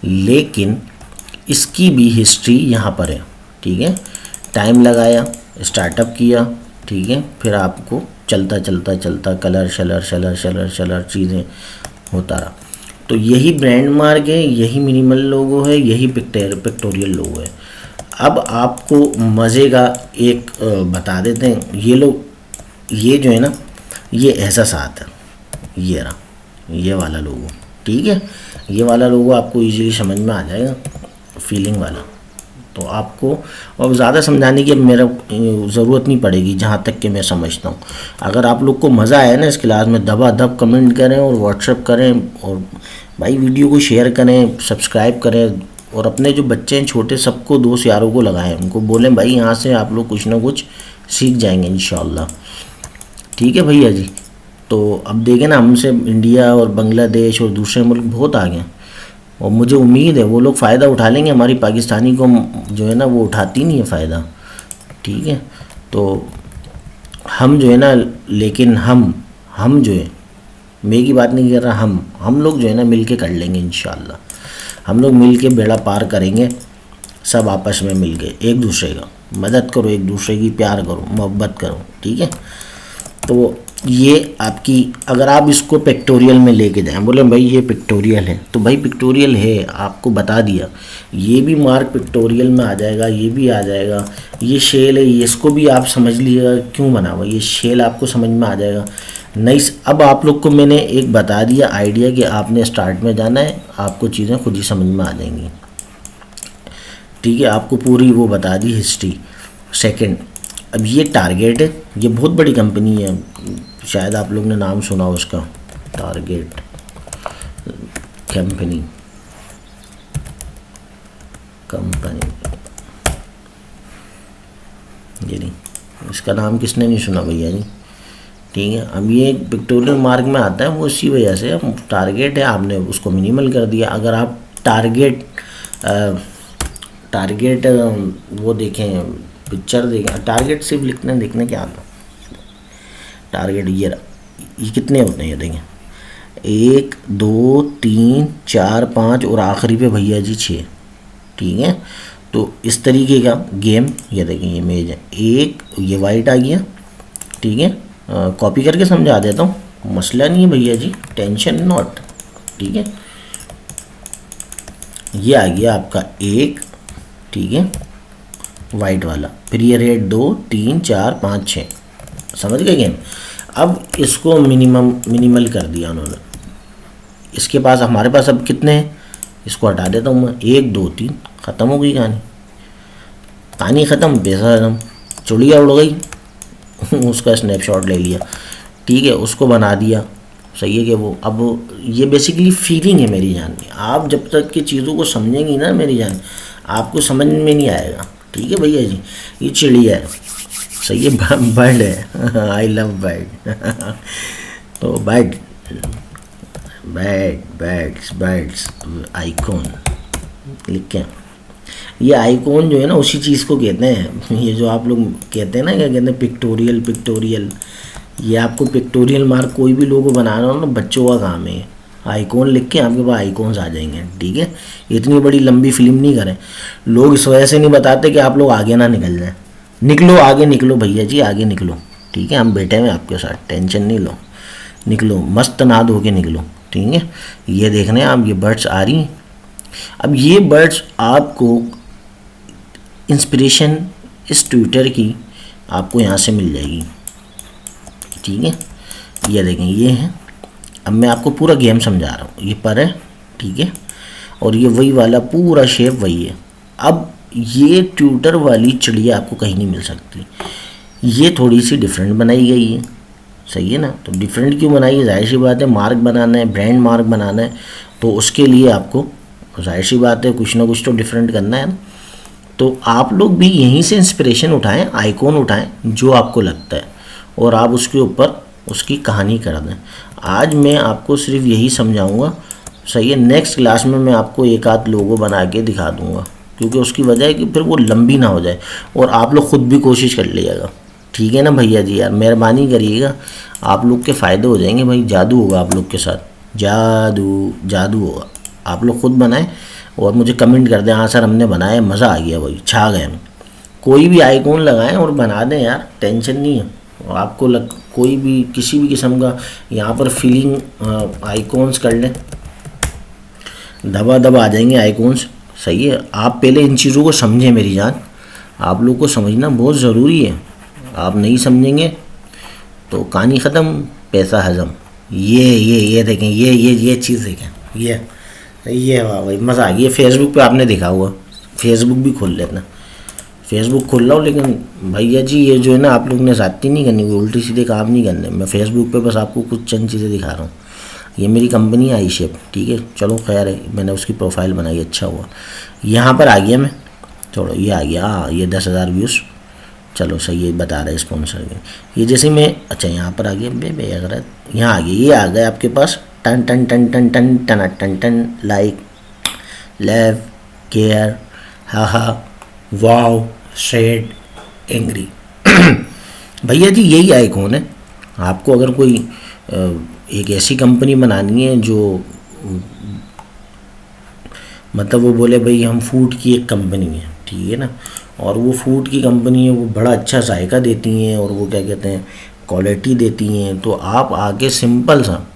लेकिन इसकी भी हिस्ट्री यहाँ पर है। ठीक है, टाइम लगाया, स्टार्टअप किया, ठीक है, फिर आपको चलता कलर शलर चीज़ें होता रहा। तो यही ब्रांड मार्क है, यही मिनिमल लोगो है, यही पिक्टोरियल लोगो है। अब आपको मज़े का एक बता देते हैं, ये जो है ना, ये एहसासात है, ये रहा ये वाला लोगो। ठीक है, ये वाला लोगो आपको इजीली समझ में आ जाएगा, फीलिंग वाला। तो आपको अब ज़्यादा समझाने की अब मेरा ज़रूरत नहीं पड़ेगी, जहाँ तक कि मैं समझता हूँ। अगर आप लोग को मज़ा आया ना इस क्लास में, दबादब कमेंट करें और व्हाट्सएप करें, और भाई वीडियो को शेयर करें, सब्सक्राइब करें, और अपने जो बच्चे हैं छोटे सबको, दोस्त यारों को लगाएं, उनको बोलें भाई यहाँ से आप लोग कुछ ना कुछ सीख जाएंगे इंशाल्लाह। ठीक है भैया जी। तो अब देखें ना, हमसे इंडिया और बांग्लादेश और दूसरे मुल्क बहुत आगे हैं, और मुझे उम्मीद है वो लोग फ़ायदा उठा लेंगे। हमारी पाकिस्तानी को जो है ना वो उठाती नहीं है फ़ायदा। ठीक है, तो हम जो है ना, लेकिन हम जो है, मैं की बात नहीं कर रहा, हम लोग जो है ना मिल के कर लेंगे इंशाल्लाह। हम लोग मिल के बेड़ा पार करेंगे, सब आपस में मिल के। एक दूसरे का मदद करो, एक दूसरे की प्यार करो, मोहब्बत करो। ठीक है, तो ये आपकी, अगर आप इसको पिक्टोरियल में लेके जाएं, बोले भाई ये पिक्टोरियल है, तो भाई पिक्टोरियल है, आपको बता दिया। ये भी मार्क पिक्टोरियल में आ जाएगा, ये भी आ जाएगा। ये शेल है, ये इसको भी आप समझ लीजिएगा क्यों बना हुआ, ये शेल आपको समझ में आ जाएगा। नहीं, अब आप लोग को मैंने एक बता दिया आइडिया कि आपने स्टार्ट में जाना है, आपको चीज़ें खुद ही समझ में आ जाएंगी। ठीक है, आपको पूरी वो बता दी हिस्ट्री। सेकंड, अब ये टारगेट है, ये बहुत बड़ी कंपनी है, शायद आप लोग ने नाम सुना हो उसका, टारगेट कंपनी। ये नहीं, इसका नाम किसने नहीं सुना भैया जी। ठीक है, अब ये पिक्टोरियल मार्क में आता है, वो इसी वजह से टारगेट है, आपने उसको मिनिमल कर दिया। अगर आप टारगेट वो देखें, पिक्चर देखें, टारगेट सिर्फ देखने क्या आता, टारगेट ये कितने होते हैं, ये देखें 1 2 3 4 5 और आखिरी पे भैया जी 6। ठीक है, तो इस तरीके का गेम, ये देखें ये इमेज है, एक ये वाइट आ गया। ठीक है, कॉपी करके समझा देता हूँ, मसला नहीं है भैया जी, टेंशन नॉट। ठीक है, ये आ गया आपका 1। ठीक है, वाइट वाला, फिर ये रेड 2 3 4 5 6, समझ गए गेम। अब इसको मिनिमल कर दिया उन्होंने। इसके पास, हमारे पास अब कितने हैं, इसको हटा देता हूँ मैं, 1 2 3, ख़त्म हो गई कहानी। कहानी ख़त्म, पैसा ख़त्म, चुड़िया उड़ गई उसका स्नैपशॉट ले लिया। ठीक है, उसको बना दिया। सही है कि वो, अब ये बेसिकली फीलिंग है मेरी जान में। आप जब तक की चीज़ों को समझेंगी ना मेरी जान, आपको समझ में नहीं आएगा। ठीक है भैया जी, ये चिड़िया है, सही है, बर्ड है आई लव बर्ड तो बर्ड बर्ड्स आइकॉन लिख के, ये आइकॉन जो है ना उसी चीज़ को कहते हैं। ये जो आप लोग कहते हैं ना, क्या कहते हैं, पिक्टोरियल, ये आपको पिक्टोरियल मार्क कोई भी लोगो बनाना हो ना, बच्चों का काम है। आइकॉन लिख के आपके पास आइकॉन्स आ जाएंगे। ठीक है, इतनी बड़ी लंबी फिल्म नहीं करें। लोग इस वजह से नहीं बताते कि आप लोग आगे ना निकल जाएं। निकलो, आगे निकलो भैया जी, आगे निकलो। ठीक है, हम बैठे हैं आपके साथ, टेंशन नहीं लो, निकलो, मस्त नाद होके निकलो। ठीक है, ये देखने आप, ये बर्ड्स आ रही हैं। अब ये बर्ड्स आपको इंस्पिरेशन इस ट्विटर की आपको यहाँ से मिल जाएगी। ठीक है, ये देखें, ये है। अब मैं आपको पूरा गेम समझा रहा हूँ। ये पर है, ठीक है, और ये वही वाला पूरा शेप वही है। अब ये ट्विटर वाली चिड़िया आपको कहीं नहीं मिल सकती, ये थोड़ी सी डिफरेंट बनाई गई है। सही है ना, तो डिफरेंट क्यों बनाई है, जाहिर सी बात है, मार्क बनाना है, ब्रांड मार्क बनाना है, तो उसके लिए आपको जाहिर सी बात है कुछ ना कुछ तो डिफरेंट करना है ना। तो आप लोग भी यहीं से इंस्पिरेशन उठाएं, आइकॉन उठाएं जो आपको लगता है, और आप उसके ऊपर उसकी कहानी कर दें। आज मैं आपको सिर्फ यही समझाऊंगा। सही है, नेक्स्ट क्लास में मैं आपको एक आध लोगो बना के दिखा दूंगा, क्योंकि उसकी वजह है कि फिर वो लंबी ना हो जाए, और आप लोग खुद भी कोशिश कर लीजिएगा। ठीक है ना भैया जी, यार मेहरबानी करिएगा, आप लोग के फ़ायदे हो जाएंगे भाई, जादू होगा आप लोग के साथ, जादू होगा। आप लोग खुद बनाएं और मुझे कमेंट कर दें, हाँ सर हमने बनाया, मज़ा आ गया भाई, छा गए हम। कोई भी आइकॉन लगाएं और बना दें यार, टेंशन नहीं है। और आपको कोई भी किसी भी किस्म का यहाँ पर फीलिंग आइकॉन्स कर लें, दबा आ जाएंगे आइकॉन्स। सही है, आप पहले इन चीज़ों को समझें मेरी जान, आप लोग को समझना बहुत ज़रूरी है। आप नहीं समझेंगे तो कहानी ख़त्म, पैसा हज़म। ये देखें, ये चीज़ देखें, ये वाह भाई, मज़ा आ गया। फेसबुक पे आपने देखा हुआ, फेसबुक भी खोल लेना, फेसबुक खोल रहा हूँ, लेकिन भैया जी ये जो है ना, आप लोग ने ज़्यादती नहीं करनी, उल्टी सीधे काम नहीं करने। मैं फेसबुक पे बस आपको कुछ चंद चीज़ें दिखा रहा हूँ। ये मेरी कंपनी है iShape, ठीक है, चलो खैर है, मैंने उसकी प्रोफाइल बनाई, अच्छा हुआ। यहाँ पर आ गया मैं, थोड़ा ये आ गया, हाँ ये 10,000 व्यूज़, चलो सही है, बता रहे स्पॉन्सर के। ये जैसे मैं अच्छा यहाँ पर आ गया बे अगर यहाँ आ गया, ये आ गया आपके पास टन टन टन टन टन टन टन टन like love care ha wow sad angry. भैया जी यही आइकॉन है। आपको अगर कोई एक ऐसी कंपनी बनानी है जो मतलब वो बोले भाई हम फूड की एक कंपनी है, ठीक है ना, और वो फूड की कंपनी है, वो बड़ा अच्छा जायका देती हैं और वो क्या कहते हैं क्वालिटी देती हैं, तो आप आगे सिंपल सा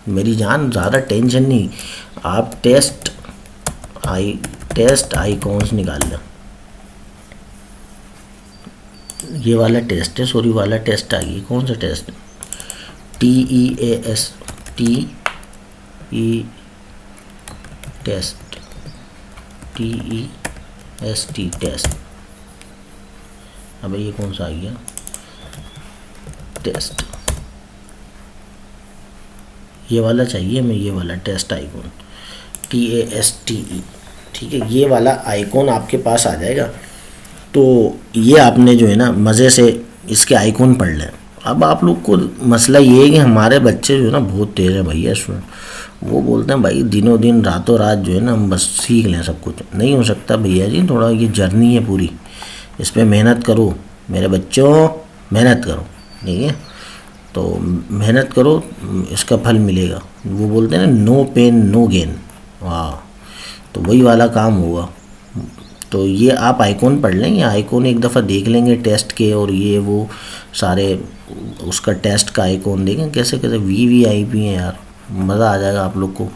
मेरी जान ज़्यादा टेंशन नहीं, आप टेस्ट आइकॉन्स निकाल लें। ये वाला टेस्ट है, सॉरी वाला टेस्ट आ गई, कौन सा test? TEAS test TEST test. अब ये कौन सा आ गया टेस्ट, ये वाला चाहिए मैं, ये वाला टेस्ट आइकॉन TASTE, ठीक है, ये वाला आइकॉन आपके पास आ जाएगा। तो ये आपने जो है ना मज़े से इसके आइकॉन पढ़ लें। अब आप लोग को मसला ये है कि हमारे बच्चे जो है ना बहुत तेज़ है भैया, सुन वो बोलते हैं भाई दिनों दिन रातों रात जो है ना हम बस सीख लें सब कुछ, नहीं हो सकता भैया जी, थोड़ा ये जर्नी है पूरी, इस पर मेहनत करो मेरे बच्चों, मेहनत करो, ठीक है, तो मेहनत करो इसका फल मिलेगा। वो बोलते हैं ना नो पेन नो गेन, वाह, तो वही वाला काम होगा। तो ये आप आइकॉन पढ़ लें, ये आइकॉन एक दफ़ा देख लेंगे टेस्ट के, और ये वो सारे उसका टेस्ट का आइकॉन देखें कैसे कैसे VVIP हैं यार, मज़ा आ जाएगा आप लोग को,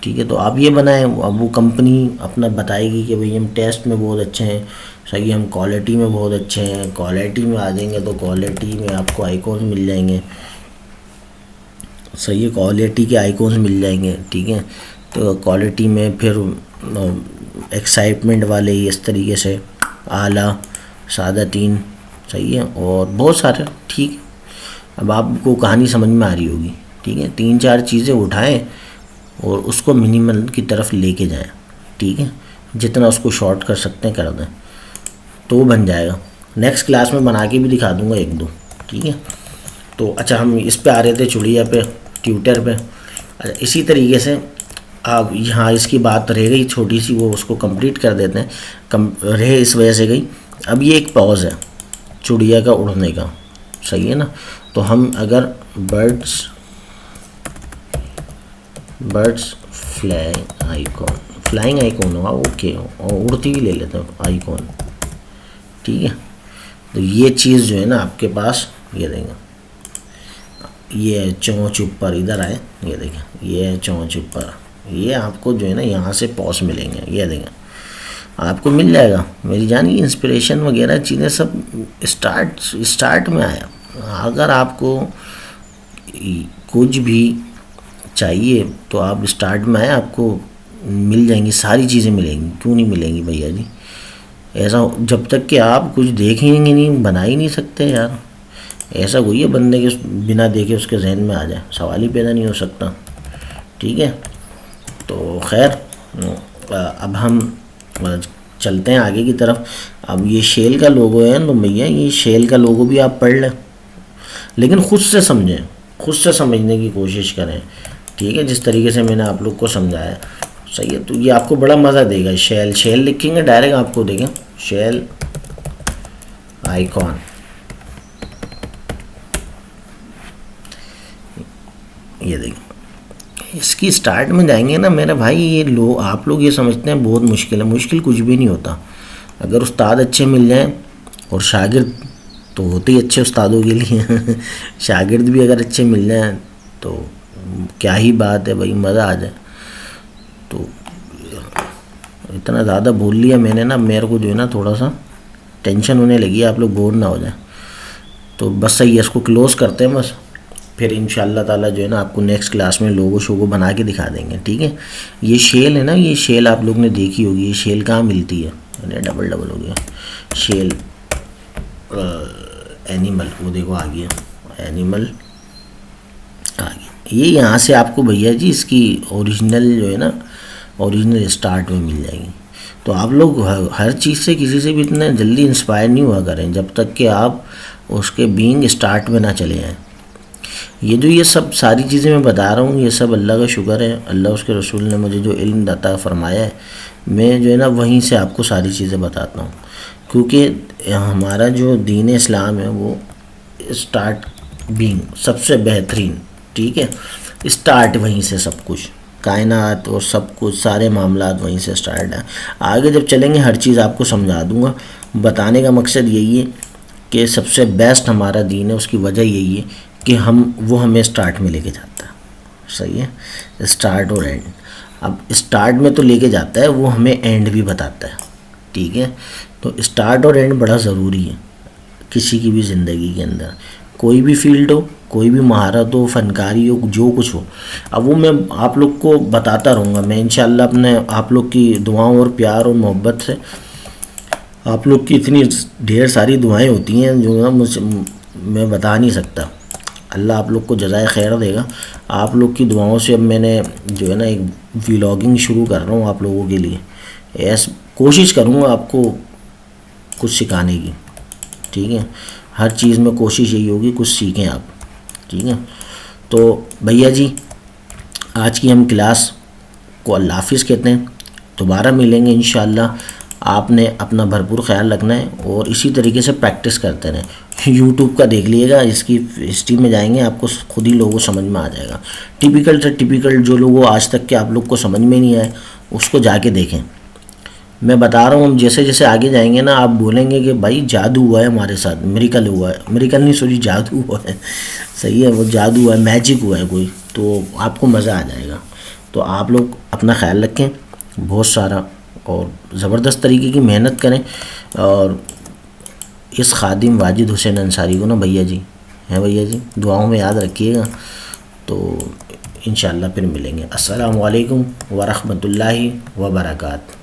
ठीक है। तो आप ये बनाएं, अब वो कंपनी अपना बताएगी कि भाई हम टेस्ट में बहुत अच्छे हैं, सही हम क्वालिटी में बहुत अच्छे हैं, क्वालिटी में आ जाएंगे तो क्वालिटी में आपको आइकॉन मिल जाएंगे, सही है, क्वालिटी के आइकॉन्स मिल जाएंगे, ठीक है। तो क्वालिटी में फिर एक्साइटमेंट वाले इस तरीके से आला सादा 3, सही है, और बहुत सारे, ठीक है। अब आपको कहानी समझ में आ रही होगी, ठीक है, 3-4 चीज़ें उठाएं और उसको मिनिमल की तरफ लेके जाएं, ठीक है, जितना उसको शॉर्ट कर सकते हैं कर दें तो बन जाएगा। नेक्स्ट क्लास में बना के भी दिखा दूंगा 1-2, ठीक है। तो अच्छा हम इस पे आ रहे थे चुड़िया पे, ट्यूटर पे। अच्छा इसी तरीके से अब यहाँ इसकी बात रह गई छोटी सी, वो उसको कंप्लीट कर देते हैं, रहे इस वजह से गई। अब ये एक पॉज है चुड़िया का उड़ने का, सही है ना, तो हम अगर बर्ड्स फ्लाइंग आइकॉन होगा, ओके, और उड़ती भी ले लेते हैं आइकॉन, ठीक है। तो ये चीज़ जो है ना आपके पास, ये देंगे, ये चोंच ऊपर इधर आए, ये देखें, ये चोंच ऊपर, ये आपको जो है ना यहाँ से पॉज मिलेंगे, ये देखें आपको मिल जाएगा मेरी जान। की इंस्पिरेशन वगैरह चीज़ें सब स्टार्ट में आया। अगर आपको कुछ भी चाहिए तो आप स्टार्ट में आए, आपको मिल जाएंगी सारी चीज़ें मिलेंगी, क्यों नहीं मिलेंगी भैया जी। ऐसा जब तक कि आप कुछ देखेंगे नहीं बना ही नहीं सकते यार, ऐसा कोई है बंदे के बिना देखे उसके जहन में आ जाए, सवाल ही पैदा नहीं हो सकता, ठीक है। तो खैर अब हम चलते हैं आगे की तरफ। अब ये शेल का लोगो है, तो भैया ये शेल का लोगो भी आप पढ़ लें, लेकिन ख़ुद से समझें, खुद से समझने की कोशिश करें, ठीक है, जिस तरीके से मैंने आप लोग को समझाया, सही है। तो ये आपको बड़ा मज़ा देगा। शेल लिखेंगे डायरेक्ट आपको देखें शेल आइकॉन, ये देखें, इसकी स्टार्ट में जाएंगे ना मेरे भाई, ये आप लोग ये समझते हैं बहुत मुश्किल है, मुश्किल कुछ भी नहीं होता। अगर उस्ताद अच्छे मिल जाएं, और शागिर्द तो होते ही अच्छे उस्तादों के लिए शागिर्द भी अगर अच्छे मिल जाएं तो क्या ही बात है भाई, मज़ा आ जाए। तो इतना ज़्यादा बोल लिया मैंने ना, मेरे को जो है ना थोड़ा सा टेंशन होने लगी, आप लोग बोर ना हो जाए। तो बस सही है, इसको क्लोज़ करते हैं बस, फिर इंशाल्लाह ताला जो है ना आपको नेक्स्ट क्लास में लोगो शोगो बना के दिखा देंगे, ठीक है। ये शेल है ना, ये शेल आप लोग ने देखी होगी, ये शेल कहाँ मिलती है, अरे डबल हो गया शेल, एनिमल, वो देखो आ गया एनिमल आ गया। ये यहाँ से आपको भैया जी इसकी ओरिजिनल जो है ना, ओरिजिनल स्टार्ट में मिल जाएगी। तो आप लोग हर चीज़ से किसी से भी इतने जल्दी इंस्पायर नहीं हुआ करें जब तक कि आप उसके बीइंग स्टार्ट में ना चले जाएँ। ये सब सारी चीज़ें मैं बता रहा हूँ, ये सब अल्लाह का शुक्र है, अल्लाह उसके रसूल ने मुझे जो इल्म अता फरमाया है, मैं जो है ना वहीं से आपको सारी चीज़ें बताता हूँ। क्योंकि हमारा जो दीन इस्लाम है वो स्टार्ट बीइंग सबसे बेहतरीन, ठीक है, स्टार्ट वहीं से सब कुछ, कायनात और सब कुछ सारे मामलात वहीं से स्टार्ट है। आगे जब चलेंगे हर चीज़ आपको समझा दूँगा। बताने का मकसद यही है कि सबसे बेस्ट हमारा दीन है, उसकी वजह यही है कि वो हमें स्टार्ट में लेके जाता है। सही है, स्टार्ट और एंड। अब स्टार्ट में तो लेके जाता है, वो हमें एंड भी बताता है, ठीक है। तो स्टार्ट और एंड बड़ा ज़रूरी है किसी की भी ज़िंदगी के अंदर, कोई भी फील्ड हो, कोई भी महारत हो, फनकारी हो, जो कुछ हो। अब वो मैं आप लोग को बताता रहूँगा मैं इंशाल्लाह, अपने आप लोग की दुआओं और प्यार और मोहब्बत से। आप लोग की इतनी ढेर सारी दुआएं होती हैं जो ना मैं बता नहीं सकता। अल्लाह आप लोग को जज़ाए खैर देगा। आप लोग की दुआओं से अब मैंने जो है ना एक व्लॉगिंग शुरू कर रहा हूँ आप लोगों के लिए। कोशिश करूँगा आपको कुछ सिखाने की, ठीक है। हर चीज़ में कोशिश यही होगी कुछ सीखें आप, ठीक है। तो भैया जी, आज की हम क्लास को अल्लाह हाफ़िज़ कहते हैं। दोबारा मिलेंगे इंशाल्लाह। आपने अपना भरपूर ख्याल रखना है और इसी तरीके से प्रैक्टिस करते रहें। यूट्यूब का देख लीजिएगा, इसकी हिस्ट्री में जाएंगे आपको खुद ही लोगों को समझ में आ जाएगा। टिपिकल से टिपिकल जो लोगों आज तक के आप लोग को समझ में नहीं आए उसको जाके देखें। मैं बता रहा हूँ, हम जैसे जैसे आगे जाएंगे ना आप बोलेंगे कि भाई जादू हुआ है हमारे साथ, मिरेकल हुआ है, मिरेकल नहीं सॉरी जादू हुआ है। सही है, वो जादू हुआ है, मैजिक हुआ है कोई, तो आपको मज़ा आ जाएगा। तो आप लोग अपना ख्याल रखें बहुत सारा और ज़बरदस्त तरीके की मेहनत करें। और इस खादिम वाजिद हुसैन अंसारी को ना भैया जी, हैं भैया जी, दुआओं में याद रखिएगा। तो इंशाल्लाह फिर मिलेंगे। अस्सलामु अलैकुम व रहमतुल्लाहि व बरकातहू।